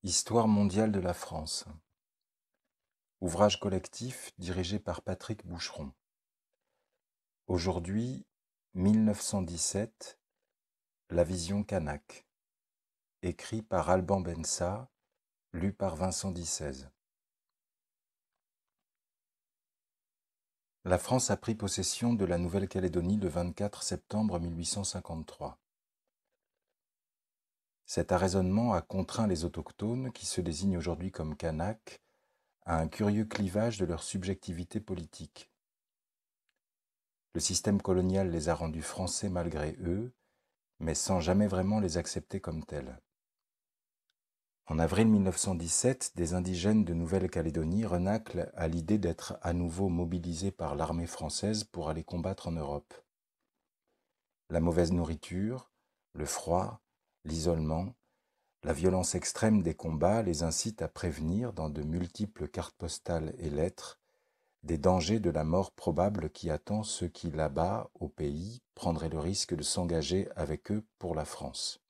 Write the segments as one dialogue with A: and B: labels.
A: Histoire mondiale de la France. Ouvrage collectif dirigé par Patrick Boucheron. Aujourd'hui, 1917, La vision kanak. Écrit par Alban Bensa, lu par Vincent Dissèze. La France a pris possession de la Nouvelle-Calédonie le 24 septembre 1853. Cet arraisonnement a contraint les autochtones, qui se désignent aujourd'hui comme Kanaks, à un curieux clivage de leur subjectivité politique. Le système colonial les a rendus français malgré eux, mais sans jamais vraiment les accepter comme tels. En avril 1917, des indigènes de Nouvelle-Calédonie renâclent à l'idée d'être à nouveau mobilisés par l'armée française pour aller combattre en Europe. La mauvaise nourriture, le froid, l'isolement, la violence extrême des combats les incitent à prévenir, dans de multiples cartes postales et lettres, des dangers de la mort probable qui attend ceux qui, là-bas, au pays, prendraient le risque de s'engager avec eux pour la France.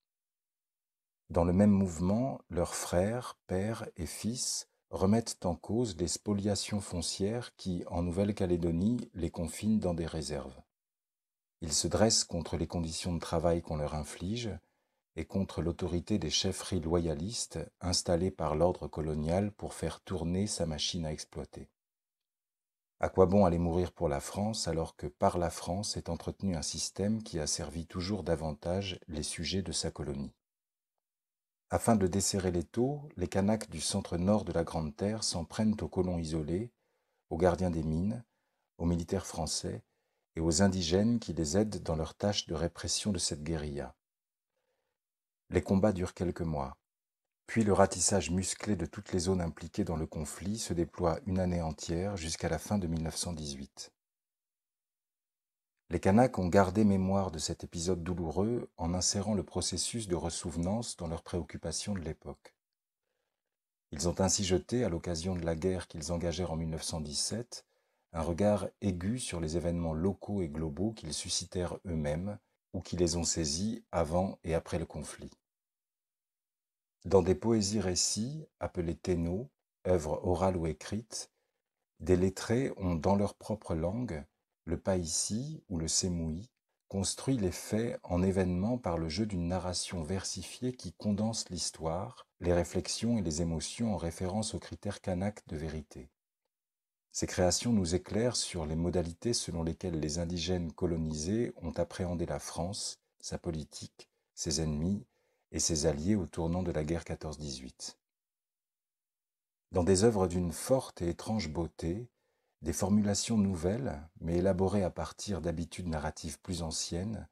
A: Dans le même mouvement, leurs frères, pères et fils remettent en cause les spoliations foncières qui, en Nouvelle-Calédonie, les confinent dans des réserves. Ils se dressent contre les conditions de travail qu'on leur inflige et contre l'autorité des chefferies loyalistes installées par l'ordre colonial pour faire tourner sa machine à exploiter. À quoi bon aller mourir pour la France alors que par la France est entretenu un système qui a servi toujours davantage les sujets de sa colonie? Afin de desserrer l'étau, les Kanaks du centre-nord de la Grande Terre s'en prennent aux colons isolés, aux gardiens des mines, aux militaires français et aux indigènes qui les aident dans leurs tâches de répression de cette guérilla. Les combats durent quelques mois, puis le ratissage musclé de toutes les zones impliquées dans le conflit se déploie une année entière jusqu'à la fin de 1918. Les Kanaks ont gardé mémoire de cet épisode douloureux en insérant le processus de ressouvenance dans leurs préoccupations de l'époque. Ils ont ainsi jeté, à l'occasion de la guerre qu'ils engagèrent en 1917, un regard aigu sur les événements locaux et globaux qu'ils suscitèrent eux-mêmes ou qui les ont saisis avant et après le conflit. Dans des poésies-récits, appelées ténaux, œuvres orales ou écrites, des lettrés ont, dans leur propre langue, le païssi ou le semoui, construit les faits en événements par le jeu d'une narration versifiée qui condense l'histoire, les réflexions et les émotions en référence aux critères kanaks de vérité. Ces créations nous éclairent sur les modalités selon lesquelles les indigènes colonisés ont appréhendé la France, sa politique, ses ennemis et ses alliés au tournant de la guerre 14-18. Dans des œuvres d'une forte et étrange beauté, des formulations nouvelles, mais élaborées à partir d'habitudes narratives plus anciennes,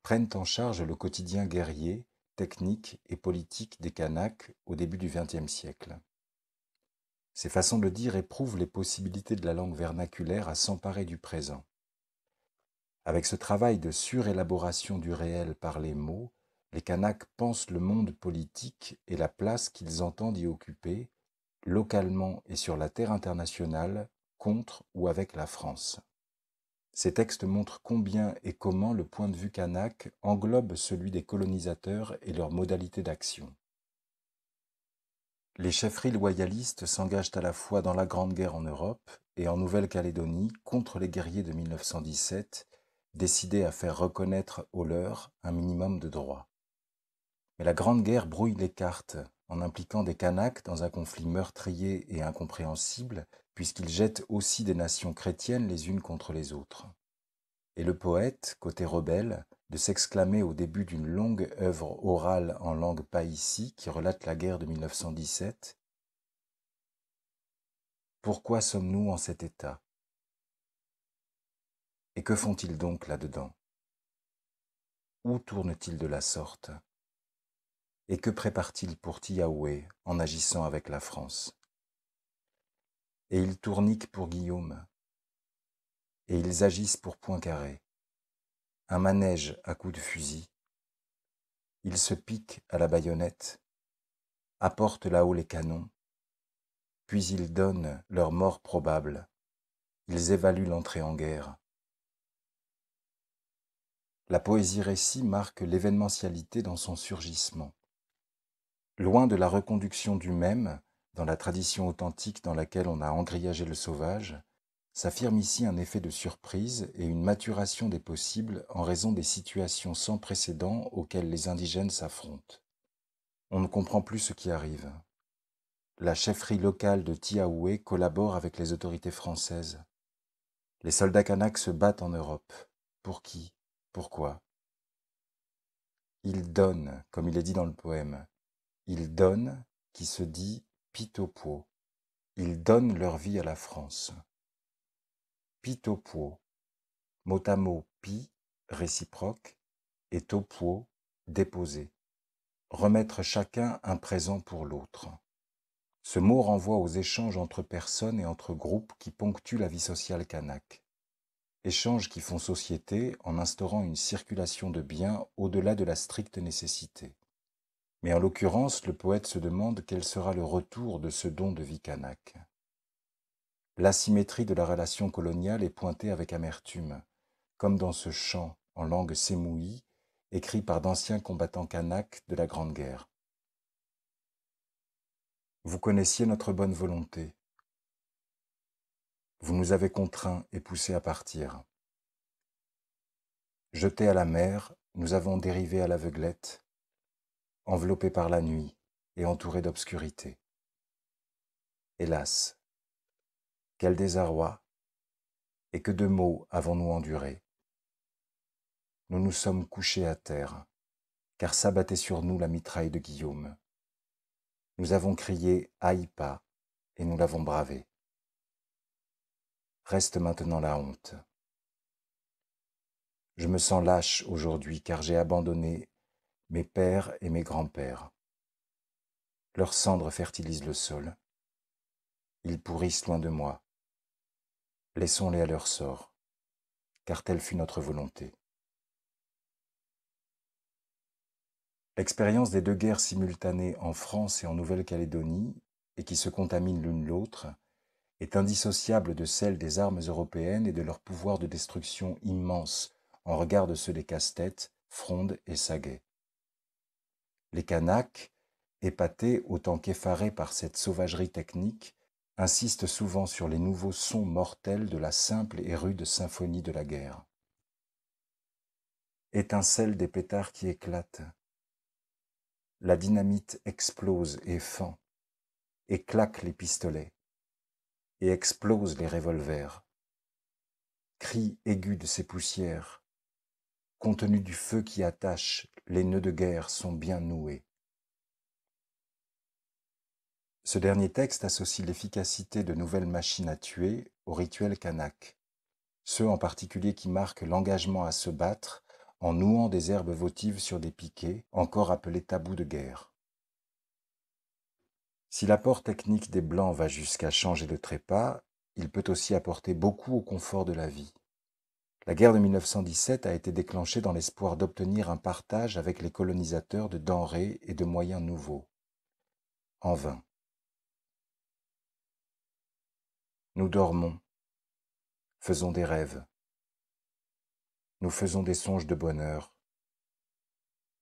A: prennent en charge le quotidien guerrier, technique et politique des Kanaks au début du XXe siècle. Ces façons de dire éprouvent les possibilités de la langue vernaculaire à s'emparer du présent. Avec ce travail de surélaboration du réel par les mots, les Kanaks pensent le monde politique et la place qu'ils entendent y occuper, localement et sur la terre internationale, contre ou avec la France. Ces textes montrent combien et comment le point de vue kanak englobe celui des colonisateurs et leurs modalités d'action. Les chefferies loyalistes s'engagent à la fois dans la Grande Guerre en Europe et en Nouvelle-Calédonie contre les guerriers de 1917, décidés à faire reconnaître aux leurs un minimum de droits. Mais la Grande Guerre brouille les cartes en impliquant des Kanaks dans un conflit meurtrier et incompréhensible, puisqu'il jette aussi des nations chrétiennes les unes contre les autres. Et le poète, côté rebelle, de s'exclamer au début d'une longue œuvre orale en langue païssi qui relate la guerre de 1917 : « Pourquoi sommes-nous en cet état ? Et que font-ils donc là-dedans ? Où tournent-ils de la sorte ? Et que prépare-t-il pour Tiaoué en agissant avec la France ? Et ils tourniquent pour Guillaume, et ils agissent pour Poincaré, un manège à coups de fusil. Ils se piquent à la baïonnette, apportent là-haut les canons, puis ils donnent leur mort probable, ils évaluent l'entrée en guerre. La poésie-récit marque l'événementialité dans son surgissement. Loin de la reconduction du même, dans la tradition authentique dans laquelle on a engrillagé le sauvage, s'affirme ici un effet de surprise et une maturation des possibles en raison des situations sans précédent auxquelles les indigènes s'affrontent. On ne comprend plus ce qui arrive. La chefferie locale de Tiaoué collabore avec les autorités françaises. Les soldats kanaks se battent en Europe. Pour qui? Pourquoi? Ils donnent, comme il est dit dans le poème. Ils donnent, qui se dit pitopo. Ils donnent leur vie à la France. Pitopo, mot à mot pi, réciproque, et topo, déposer. Remettre chacun un présent pour l'autre. Ce mot renvoie aux échanges entre personnes et entre groupes qui ponctuent la vie sociale kanak. Échanges qui font société en instaurant une circulation de biens au-delà de la stricte nécessité. Mais en l'occurrence, le poète se demande quel sera le retour de ce don de vie kanak. L'asymétrie de la relation coloniale est pointée avec amertume, comme dans ce chant en langue sémouï, écrit par d'anciens combattants kanaks de la Grande Guerre. Vous connaissiez notre bonne volonté. Vous nous avez contraints et poussés à partir. Jetés à la mer, nous avons dérivé à l'aveuglette, enveloppés par la nuit et entourés d'obscurité. Hélas, quel désarroi, et que de maux avons-nous enduré. Nous nous sommes couchés à terre, car s'abattait sur nous la mitraille de Guillaume. Nous avons crié « Haïpa » et nous l'avons bravé. Reste maintenant la honte. Je me sens lâche aujourd'hui car j'ai abandonné mes pères et mes grands-pères. Leurs cendres fertilisent le sol. Ils pourrissent loin de moi. Laissons-les à leur sort, car telle fut notre volonté. L'expérience des deux guerres simultanées en France et en Nouvelle-Calédonie, et qui se contaminent l'une l'autre, est indissociable de celle des armes européennes et de leur pouvoir de destruction immense en regard de ceux des casse-têtes, Fronde et Saguet. Les Kanaks, épatés autant qu'effarés par cette sauvagerie technique, insistent souvent sur les nouveaux sons mortels de la simple et rude symphonie de la guerre. Étincelle des pétards qui éclatent. La dynamite explose et fend, et claque les pistolets, et explose les revolvers. Cris aigus de ces poussières, contenu du feu qui attache, les nœuds de guerre sont bien noués. Ce dernier texte associe l'efficacité de nouvelles machines à tuer au rituel kanak, ceux en particulier qui marquent l'engagement à se battre en nouant des herbes votives sur des piquets, encore appelés tabous de guerre. Si l'apport technique des Blancs va jusqu'à changer de trépas, il peut aussi apporter beaucoup au confort de la vie. La guerre de 1917 a été déclenchée dans l'espoir d'obtenir un partage avec les colonisateurs de denrées et de moyens nouveaux. En vain. Nous dormons, faisons des rêves. Nous faisons des songes de bonheur.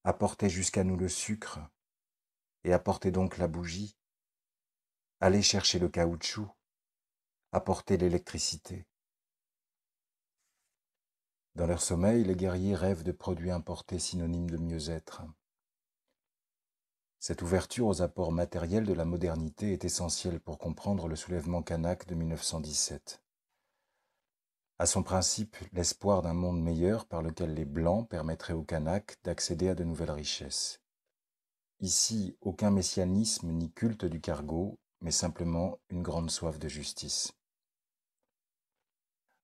A: Apportez jusqu'à nous le sucre, et apportez donc la bougie. Allez chercher le caoutchouc, apportez l'électricité. Dans leur sommeil, les guerriers rêvent de produits importés synonymes de mieux-être. Cette ouverture aux apports matériels de la modernité est essentielle pour comprendre le soulèvement kanak de 1917. À son principe, l'espoir d'un monde meilleur par lequel les Blancs permettraient aux Kanaks d'accéder à de nouvelles richesses. Ici, aucun messianisme ni culte du cargo, mais simplement une grande soif de justice.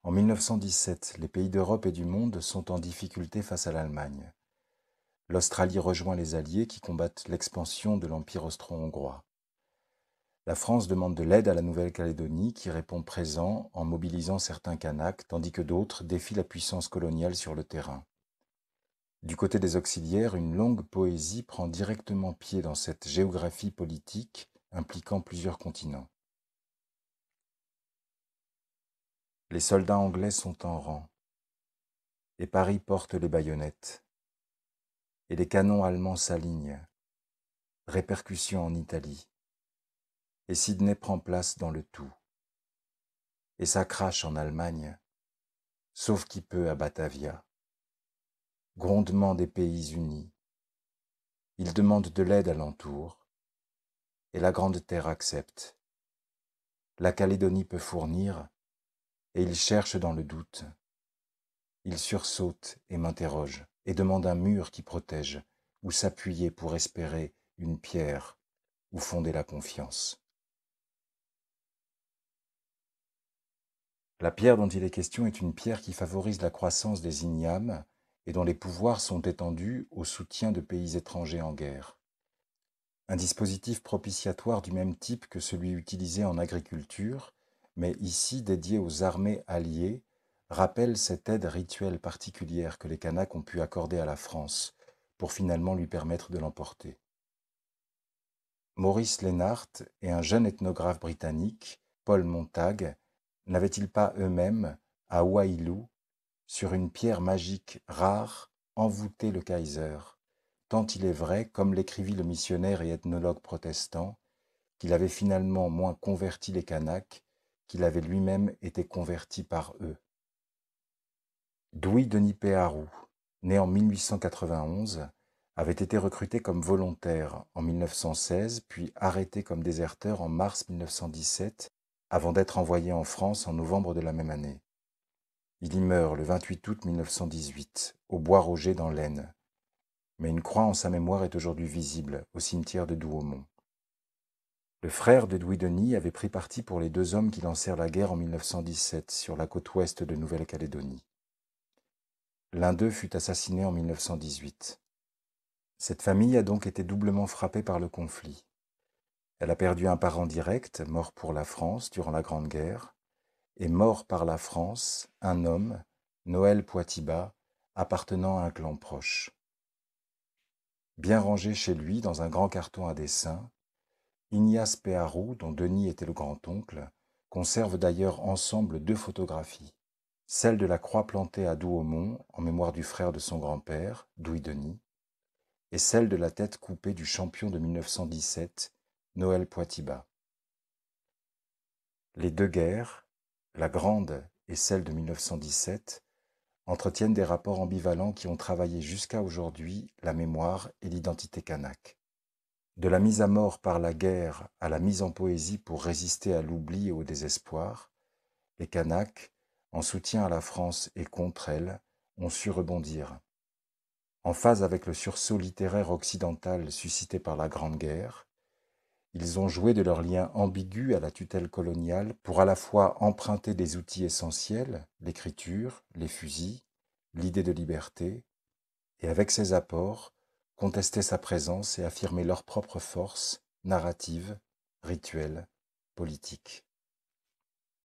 A: En 1917, les pays d'Europe et du monde sont en difficulté face à l'Allemagne. L'Australie rejoint les Alliés qui combattent l'expansion de l'Empire austro-hongrois. La France demande de l'aide à la Nouvelle-Calédonie qui répond présent en mobilisant certains Kanaks tandis que d'autres défient la puissance coloniale sur le terrain. Du côté des auxiliaires, une longue poésie prend directement pied dans cette géographie politique impliquant plusieurs continents. Les soldats anglais sont en rang, et Paris porte les baïonnettes, et les canons allemands s'alignent, répercussions en Italie, et Sydney prend place dans le tout. Et ça crache en Allemagne, sauf qui peut à Batavia. Grondement des pays unis. Ils demandent de l'aide alentour, et la Grande Terre accepte. La Calédonie peut fournir, et ils cherchent dans le doute. Ils sursautent et m'interrogent, et demandent un mur qui protège, où s'appuyer pour espérer une pierre, où fonder la confiance. La pierre dont il est question est une pierre qui favorise la croissance des ignames et dont les pouvoirs sont étendus au soutien de pays étrangers en guerre. Un dispositif propitiatoire du même type que celui utilisé en agriculture, mais ici dédié aux armées alliées, rappelle cette aide rituelle particulière que les Kanaks ont pu accorder à la France pour finalement lui permettre de l'emporter. Maurice Lenart et un jeune ethnographe britannique, Paul Montague, n'avaient-ils pas eux-mêmes, à Wailu, sur une pierre magique rare, envoûté le Kaiser, tant il est vrai, comme l'écrivit le missionnaire et ethnologue protestant, qu'il avait finalement moins converti les Kanaks qu'il avait lui-même été converti par eux. Louis-Denis Péharou, né en 1891, avait été recruté comme volontaire en 1916, puis arrêté comme déserteur en mars 1917, avant d'être envoyé en France en novembre de la même année. Il y meurt le 28 août 1918, au Bois-Roger dans l'Aisne, mais une croix en sa mémoire est aujourd'hui visible au cimetière de Douaumont. Le frère de Louis-Denis avait pris parti pour les deux hommes qui lancèrent la guerre en 1917 sur la côte ouest de Nouvelle-Calédonie. L'un d'eux fut assassiné en 1918. Cette famille a donc été doublement frappée par le conflit. Elle a perdu un parent direct, mort pour la France durant la Grande Guerre, et mort par la France, un homme, Noël Poitiba, appartenant à un clan proche. Bien rangé chez lui dans un grand carton à dessin, Ignace Péharou, dont Denis était le grand-oncle, conserve d'ailleurs ensemble deux photographies. Celle de la croix plantée à Douaumont, en mémoire du frère de son grand-père, Louis-Denis, et celle de la tête coupée du champion de 1917, Noël Poitiba. Les deux guerres, la Grande et celle de 1917, entretiennent des rapports ambivalents qui ont travaillé jusqu'à aujourd'hui la mémoire et l'identité kanak. De la mise à mort par la guerre à la mise en poésie pour résister à l'oubli et au désespoir, les Kanaks, en soutien à la France et contre elle, ont su rebondir. En phase avec le sursaut littéraire occidental suscité par la Grande Guerre, ils ont joué de leur lien ambigu à la tutelle coloniale pour à la fois emprunter des outils essentiels, l'écriture, les fusils, l'idée de liberté, et avec ces apports, contester sa présence et affirmer leur propre force narrative, rituelle, politique.